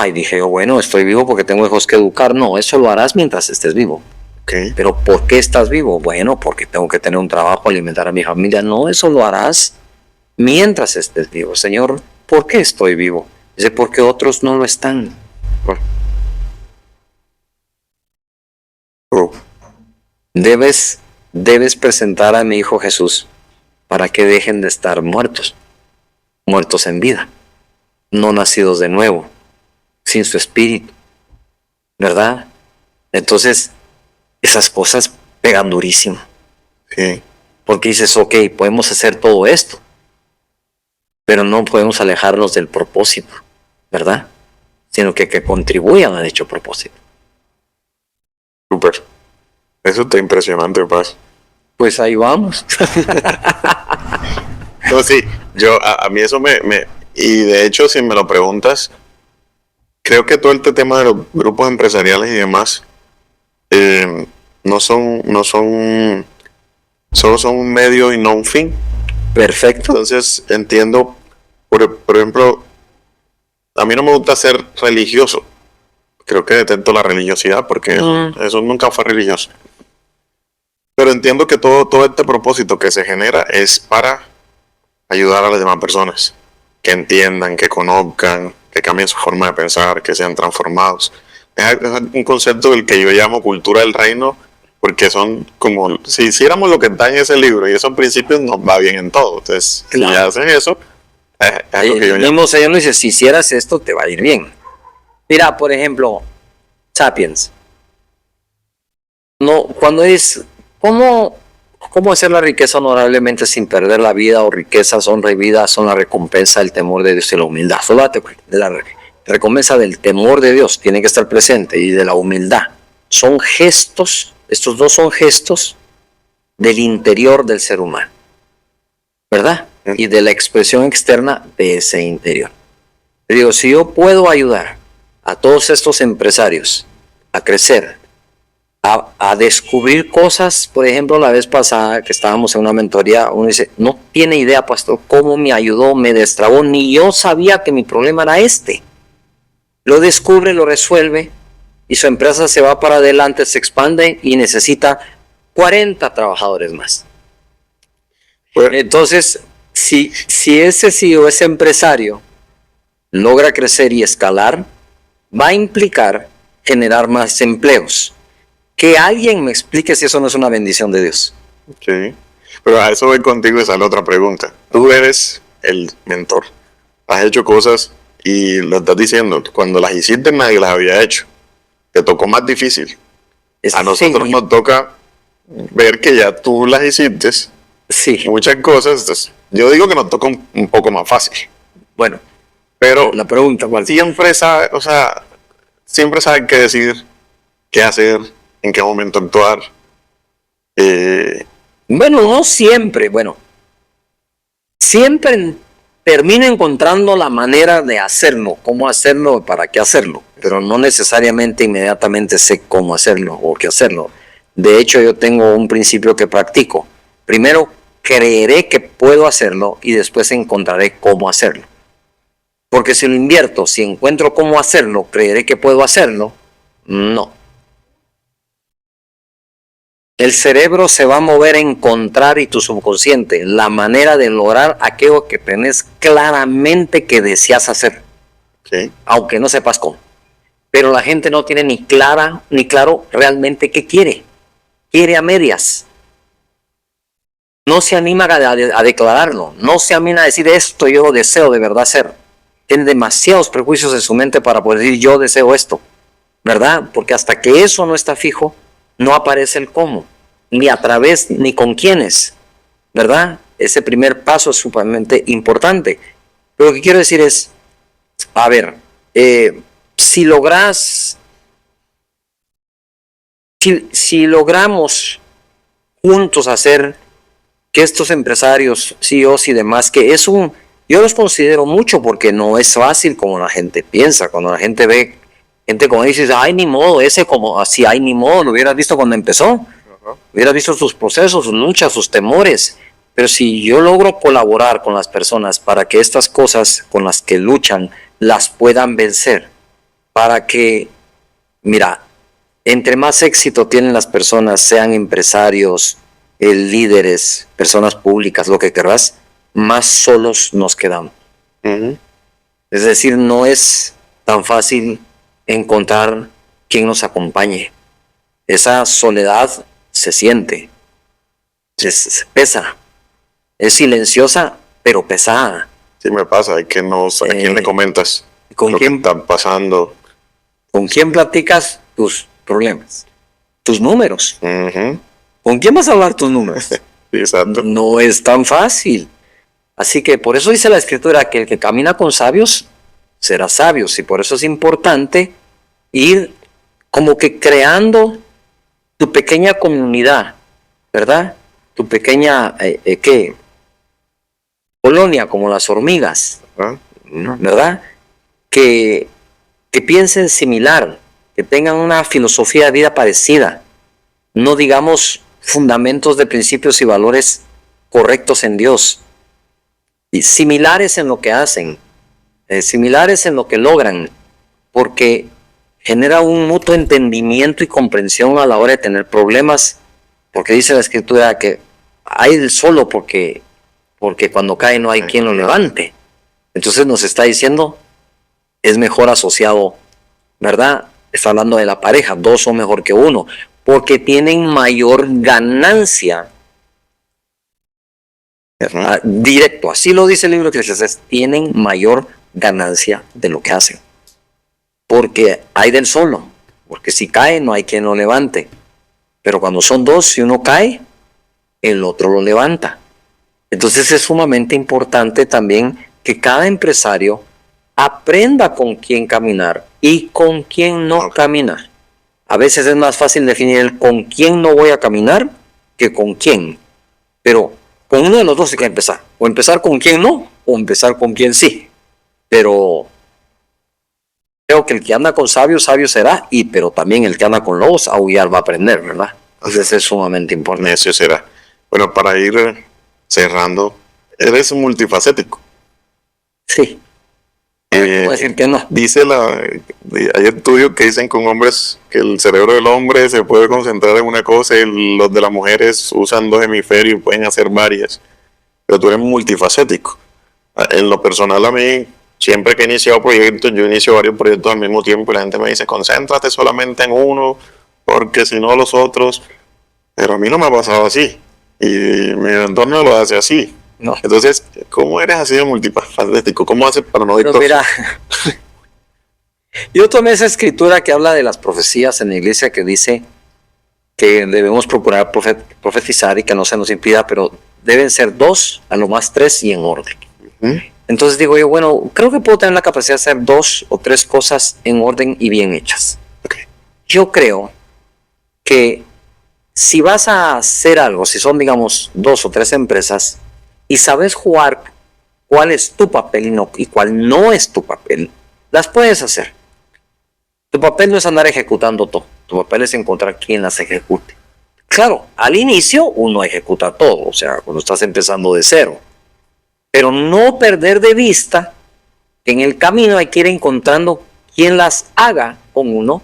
A: Y dije, bueno, estoy vivo porque tengo hijos que educar. No, eso lo harás mientras estés vivo.
B: Okay.
A: Pero ¿por qué estás vivo? Bueno, porque tengo que tener un trabajo, alimentar a mi familia. No, eso lo harás mientras estés vivo. Señor, ¿por qué estoy vivo? Dice, porque otros no lo están. Debes presentar a mi hijo Jesús para que dejen de estar muertos en vida, no nacidos de nuevo, sin su espíritu, ¿verdad? Entonces, esas cosas pegan durísimo.
B: Sí.
A: Porque dices, ok, podemos hacer todo esto, pero no podemos alejarnos del propósito, ¿verdad? Sino que contribuyan a dicho propósito.
B: Súper. Eso está impresionante, Paz.
A: Pues ahí vamos.
B: No, sí, a mí eso y de hecho, si me lo preguntas, creo que todo este tema de los grupos empresariales y demás, solo son un medio y no un fin.
A: Perfecto.
B: Entonces entiendo, por ejemplo, a mí no me gusta ser religioso. Creo que detento la religiosidad porque eso nunca fue religioso. Pero entiendo que todo este propósito que se genera es para ayudar a las demás personas. Que entiendan, que conozcan, que cambien su forma de pensar, que sean transformados. Es un concepto del que yo llamo cultura del reino, porque son como, si hiciéramos lo que está en ese libro y esos principios, nos va bien en todo. Entonces, claro, si ya hacen eso, es algo que yo llamo.
A: Mismo Señor nos dice, si hicieras esto, te va a ir bien. Mira, por ejemplo, Sapiens. No, cuando es, ¿cómo hacer la riqueza honorablemente sin perder la vida? O riquezas, honra y vida son la recompensa del temor de Dios y la humildad. Solo date cuenta de la recompensa del temor de Dios, tiene que estar presente, y de la humildad. Son gestos, estos dos son gestos del interior del ser humano, ¿verdad? Y de la expresión externa de ese interior. Te digo, si yo puedo ayudar a todos estos empresarios a crecer, a descubrir cosas, por ejemplo, la vez pasada que estábamos en una mentoría, uno dice, no tiene idea, pastor, cómo me ayudó, me destrabó, ni yo sabía que mi problema era este. Lo descubre, lo resuelve, y su empresa se va para adelante, se expande y necesita 40 trabajadores más. Entonces, si ese CEO, ese empresario, logra crecer y escalar, va a implicar generar más empleos. Que alguien me explique si eso no es una bendición de Dios.
B: Sí, pero a eso voy contigo, esa es la otra pregunta. Tú eres el mentor, has hecho cosas y lo estás diciendo, cuando las hiciste nadie las había hecho. Te tocó más difícil. A nosotros
A: Sí,
B: nos toca ver que ya tú las hiciste,
A: sí.
B: muchas cosas. Entonces, yo digo que nos toca un poco más fácil.
A: Bueno,
B: Pero
A: la pregunta, ¿cuál?
B: siempre sabe, o sea, siempre saben qué decir, qué hacer, en qué momento actuar.
A: Bueno, no siempre, bueno, siempre termino encontrando la manera de hacerlo, cómo hacerlo, para qué hacerlo, pero no necesariamente inmediatamente sé cómo hacerlo o qué hacerlo. De hecho, yo tengo un principio que practico. Primero, creeré que puedo hacerlo y después encontraré cómo hacerlo. Porque si lo invierto, si encuentro cómo hacerlo, creeré que puedo hacerlo, no. El cerebro se va a mover a encontrar, y tu subconsciente, la manera de lograr aquello que tenés claramente que deseas hacer,
B: ¿Sí?
A: aunque no sepas cómo. Pero la gente no tiene ni claro realmente qué quiere. Quiere a medias. No se anima a declararlo. No se anima a decir esto yo lo deseo de verdad hacer. Tiene demasiados prejuicios en su mente para poder decir yo deseo esto. ¿Verdad? Porque hasta que eso no está fijo, no aparece el cómo, ni a través, ni con quiénes, ¿verdad? Ese primer paso es sumamente importante. Pero lo que quiero decir es, a ver, si logramos juntos hacer que estos empresarios, CEOs y demás, que es yo los considero mucho porque no es fácil como la gente piensa, cuando la gente ve gente como dice, ay, ni modo, ese como así, ay, ni modo, lo hubieras visto cuando empezó, hubieras visto sus procesos, sus luchas, sus temores. Pero si yo logro colaborar con las personas para que estas cosas con las que luchan las puedan vencer, para que, mira, entre más éxito tienen las personas, sean empresarios, líderes, personas públicas, lo que querrás, más solos nos quedamos.
B: Uh-huh.
A: Es decir, no es tan fácil encontrar quien nos acompañe. Esa soledad se siente, pesa, es silenciosa, pero pesada.
B: Sí me pasa, es que no, ¿a quién le comentas
A: ¿Con
B: lo
A: quién,
B: que está pasando?
A: ¿Con quién platicas tus problemas? Tus números.
B: Uh-huh.
A: ¿Con quién vas a hablar tus números?
B: Exacto.
A: No es tan fácil. Así que por eso dice la Escritura que el que camina con sabios será sabio. Y por eso es importante ir como que creando tu pequeña comunidad, ¿verdad? Tu pequeña, ¿qué? Colonia, como las hormigas,
B: ¿Ah?
A: ¿verdad? Que piensen similar, que tengan una filosofía de vida parecida, no digamos fundamentos de principios y valores correctos en Dios, y similares en lo que hacen, similares en lo que logran, porque genera un mutuo entendimiento y comprensión a la hora de tener problemas, porque dice la Escritura que hay el solo porque cuando cae no hay quien lo levante. Entonces nos está diciendo, es mejor asociado, ¿verdad? Está hablando de la pareja, dos son mejor que uno, porque tienen mayor ganancia. Directo, así lo dice el libro de Eclesiastés, tienen mayor ganancia de lo que hacen. Porque hay del solo, porque si cae no hay quien lo levante. Pero cuando son dos, si uno cae, el otro lo levanta. Entonces es sumamente importante también que cada empresario aprenda con quién caminar y con quién no caminar. A veces es más fácil definir el con quién no voy a caminar que con quién. Pero con uno de los dos hay que empezar. O empezar con quién no, o empezar con quién sí. Pero creo que el que anda con sabios, sabio será. Pero también el que anda con lobos, aullar va a aprender, ¿verdad? Entonces es sumamente importante.
B: Necio será. Bueno, para ir cerrando, eres multifacético.
A: Sí. Puedo decir que no.
B: Dice hay estudios que dicen con hombres que el cerebro del hombre se puede concentrar en una cosa y los de las mujeres usan dos hemisferios y pueden hacer varias. Pero tú eres multifacético. En lo personal, a mí, siempre que he iniciado proyectos, yo inicio varios proyectos al mismo tiempo y la gente me dice, concéntrate solamente en uno, porque si no los otros. Pero a mí no me ha pasado así. Y mi entorno lo hace así.
A: No.
B: Entonces, ¿cómo eres así de multifacético? ¿Cómo haces para no
A: Pero mira, yo tomé esa escritura que habla de las profecías en la iglesia que dice que debemos procurar profetizar y que no se nos impida, pero deben ser 2, a lo más 3 y en orden. Entonces digo yo, bueno, creo que puedo tener la capacidad de hacer 2 o 3 cosas en orden y bien hechas. Yo creo que si vas a hacer algo, si son digamos 2 o 3 empresas y sabes jugar cuál es tu papel y cuál no es tu papel, las puedes hacer. Tu papel no es andar ejecutando todo, tu papel es encontrar quién las ejecute. Claro, al inicio uno ejecuta todo, o sea, cuando estás empezando de cero, pero no perder de vista que en el camino hay que ir encontrando quién las haga con uno,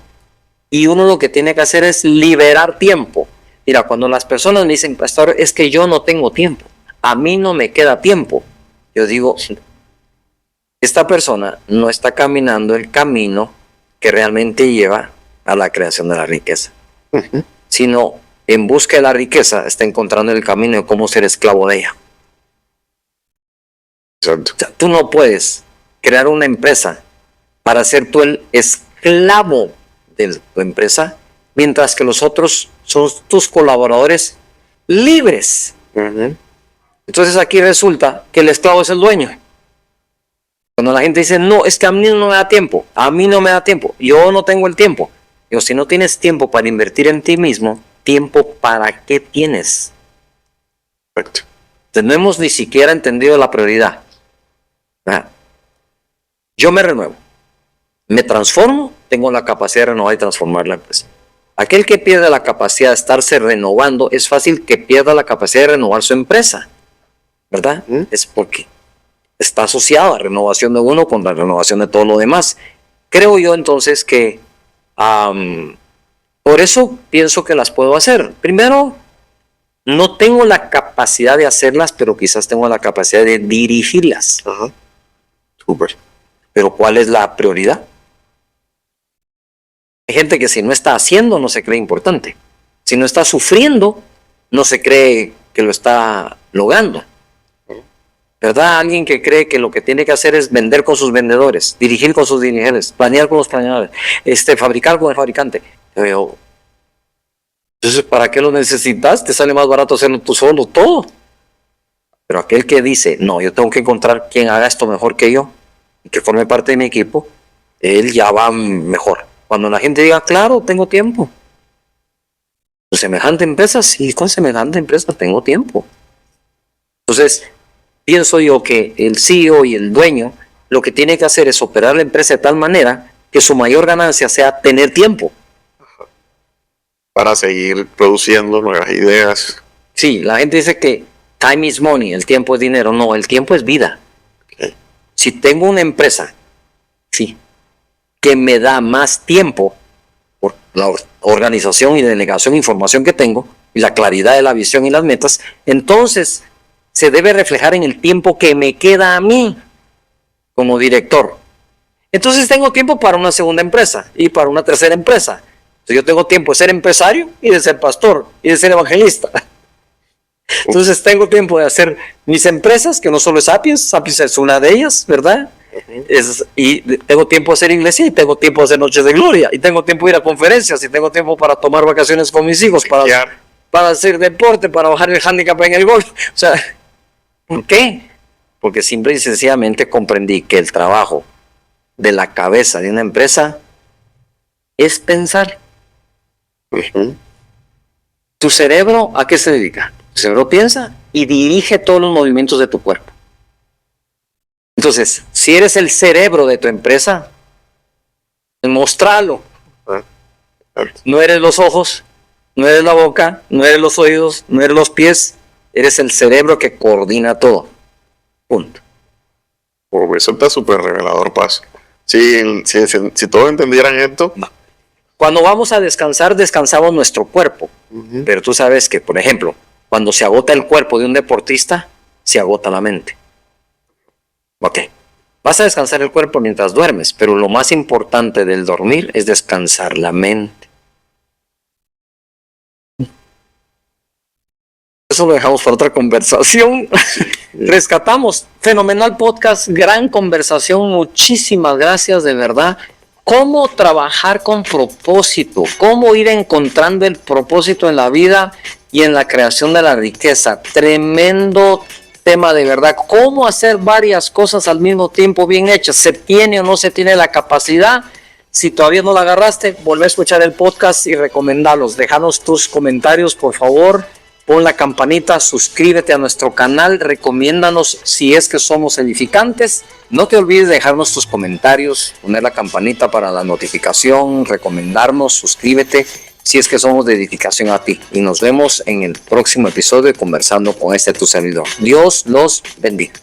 A: y uno lo que tiene que hacer es liberar tiempo. Mira, cuando las personas me dicen, pastor, es que yo no tengo tiempo, a mí no me queda tiempo, yo digo, esta persona no está caminando el camino que realmente lleva a la creación de la riqueza, sino en busca de la riqueza está encontrando el camino de cómo ser esclavo de ella.
B: Exacto.
A: O sea, tú no puedes crear una empresa para ser tú el esclavo de tu empresa, mientras que los otros son tus colaboradores libres. Entonces aquí resulta que el esclavo es el dueño. Cuando la gente dice, no, es que a mí no me da tiempo, a mí no me da tiempo, yo no tengo el tiempo. Digo, si no tienes tiempo para invertir en ti mismo, ¿tiempo para qué tienes?
B: Perfecto.
A: Entonces, no hemos ni siquiera entendido la prioridad. Yo me renuevo, me transformo, tengo la capacidad de renovar y transformar la empresa. Aquel que pierde la capacidad de estarse renovando, es fácil que pierda la capacidad de renovar su empresa, ¿verdad? Es porque está asociado a renovación de uno con la renovación de todo lo demás. Creo yo entonces que por eso pienso que las puedo hacer. Primero, no tengo la capacidad de hacerlas, pero quizás tengo la capacidad de dirigirlas.
B: Ajá. Súper.
A: Pero ¿cuál es la prioridad? Hay gente que si no está haciendo no se cree importante. Si no está sufriendo, no se cree que lo está logrando. ¿Verdad? Alguien que cree que lo que tiene que hacer es vender con sus vendedores, dirigir con sus dirigentes, planear con los planeadores, fabricar con el fabricante. Pero, entonces, ¿para qué lo necesitas? Te sale más barato hacerlo tú solo todo. Pero aquel que dice, no, yo tengo que encontrar quien haga esto mejor que yo y que forme parte de mi equipo, él ya va mejor. Cuando la gente diga, claro, tengo tiempo. Con semejante empresa, sí, con semejante empresa tengo tiempo. Entonces, pienso yo que el CEO y el dueño lo que tiene que hacer es operar la empresa de tal manera que su mayor ganancia sea tener tiempo.
B: Para seguir produciendo nuevas ideas.
A: Sí, la gente dice que time is money, el tiempo es dinero. No, el tiempo es vida.
B: Okay.
A: Si tengo una empresa, sí, que me da más tiempo por la organización y delegación de información que tengo y la claridad de la visión y las metas, entonces se debe reflejar en el tiempo que me queda a mí como director. Entonces tengo tiempo para una segunda empresa y para una tercera empresa. Entonces yo tengo tiempo de ser empresario y de ser pastor y de ser evangelista. Entonces tengo tiempo de hacer mis empresas, que no solo es Sapiens, Sapiens es una de ellas, ¿verdad? Y tengo tiempo de hacer iglesia y tengo tiempo de hacer noches de gloria y tengo tiempo de ir a conferencias y tengo tiempo para tomar vacaciones con mis hijos, para hacer deporte, para bajar el handicap en el golf. O sea, ¿por qué? Porque simple y sencillamente comprendí que el trabajo de la cabeza de una empresa es pensar. ¿Tu cerebro a qué se dedica? Tu cerebro piensa y dirige todos los movimientos de tu cuerpo. Entonces, si eres el cerebro de tu empresa, mostralo. No eres los ojos, no eres la boca, no eres los oídos, no eres los pies, eres el cerebro que coordina todo. Punto.
B: Eso está súper revelador, Paz. Si todos entendieran esto.
A: Cuando vamos a descansar, descansamos nuestro cuerpo. Pero tú sabes que, por ejemplo, cuando se agota el cuerpo de un deportista, se agota la mente. Ok. Vas a descansar el cuerpo mientras duermes, pero lo más importante del dormir es descansar la mente. Eso lo dejamos para otra conversación. Rescatamos. Fenomenal podcast, gran conversación. Muchísimas gracias, de verdad. Cómo trabajar con propósito, cómo ir encontrando el propósito en la vida y en la creación de la riqueza. Tremendo tema, de verdad. Cómo hacer varias cosas al mismo tiempo bien hechas. ¿Se tiene o no se tiene la capacidad? Si todavía no la agarraste, volvé a escuchar el podcast y recomendalos. Déjanos tus comentarios, por favor. Pon la campanita, suscríbete a nuestro canal, recomiéndanos si es que somos edificantes. No te olvides de dejarnos tus comentarios, poner la campanita para la notificación, recomendarnos, suscríbete si es que somos de edificación a ti. Y nos vemos en el próximo episodio de Conversando con tu servidor. Dios los bendiga.